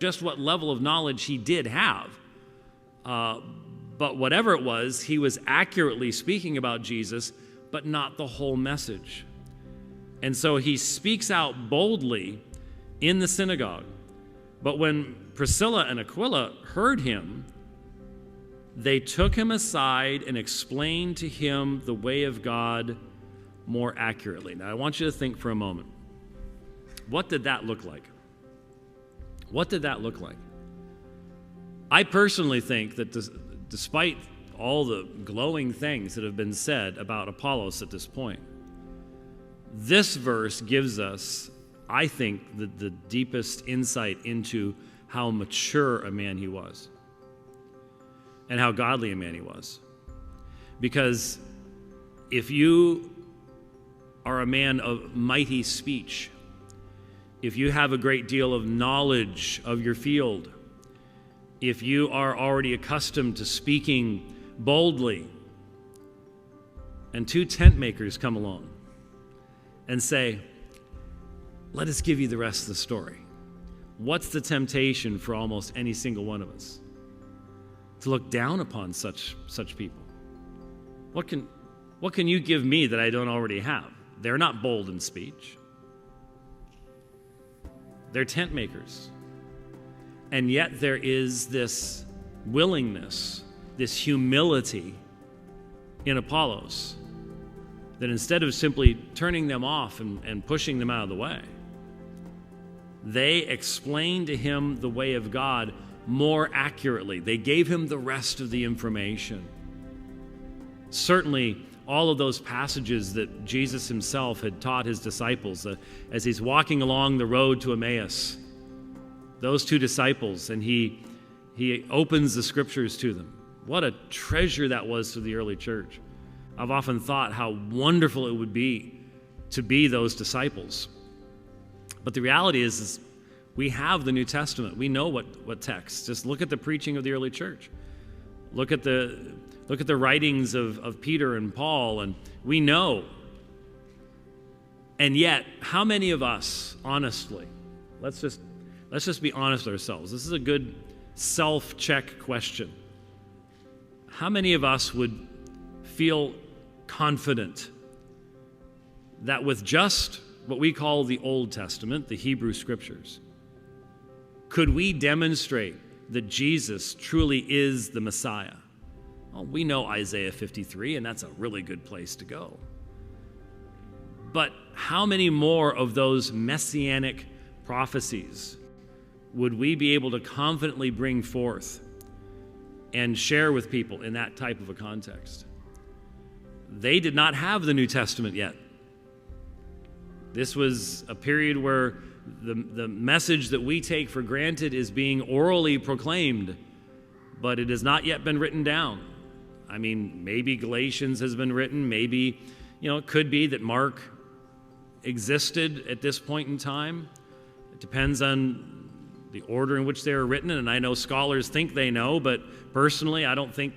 just what level of knowledge he did have. But whatever it was, he was accurately speaking about Jesus, but not the whole message. And so he speaks out boldly in the synagogue. But when Priscilla and Aquila heard him, they took him aside and explained to him the way of God more accurately. Now, I want you to think for a moment. What did that look like? What did that look like? I personally think that despite all the glowing things that have been said about Apollos at this point, this verse gives us, I think, the deepest insight into how mature a man he was and how godly a man he was. Because if you are a man of mighty speech, if you have a great deal of knowledge of your field, if you are already accustomed to speaking boldly, and two tent makers come along and say, let us give you the rest of the story. What's the temptation for almost any single one of us? To look down upon such people. What can you give me that I don't already have? They're not bold in speech. They're tent makers. And yet there is this willingness, this humility in Apollos, that instead of simply turning them off and pushing them out of the way, they explained to him the way of God more accurately. They gave him the rest of the information. Certainly, all of those passages that Jesus himself had taught his disciples as he's walking along the road to Emmaus, those two disciples, and he opens the scriptures to them. What a treasure that was to the early church. I've often thought how wonderful it would be to be those disciples. But the reality is we have the New Testament. We know what text. Just look at the preaching of the early church. Look at the writings of Peter and Paul, and we know. And yet, how many of us, honestly, let's just be honest with ourselves. This is a good self-check question. How many of us would feel confident that with just what we call the Old Testament, the Hebrew Scriptures, could we demonstrate that Jesus truly is the Messiah? Well, we know Isaiah 53, and that's a really good place to go. But how many more of those messianic prophecies would we be able to confidently bring forth and share with people in that type of a context? They did not have the New Testament yet. This was a period where the message that we take for granted is being orally proclaimed, but it has not yet been written down. I mean, maybe Galatians has been written. Maybe, it could be that Mark existed at this point in time. It depends on the order in which they were written, and I know scholars think they know, but personally, I don't think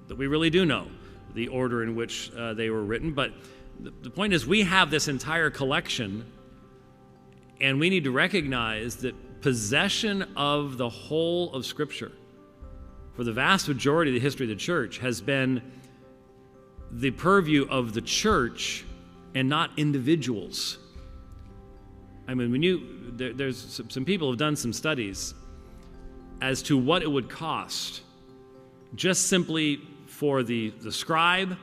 that we really do know the order in which they were written. But the point is, we have this entire collection, and we need to recognize that possession of the whole of Scripture, for the vast majority of the history of the church, has been the purview of the church and not individuals. I mean, there's some people have done some studies as to what it would cost just simply for the scribe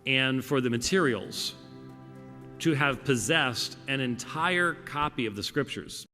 and for the materials to have possessed an entire copy of the Scriptures.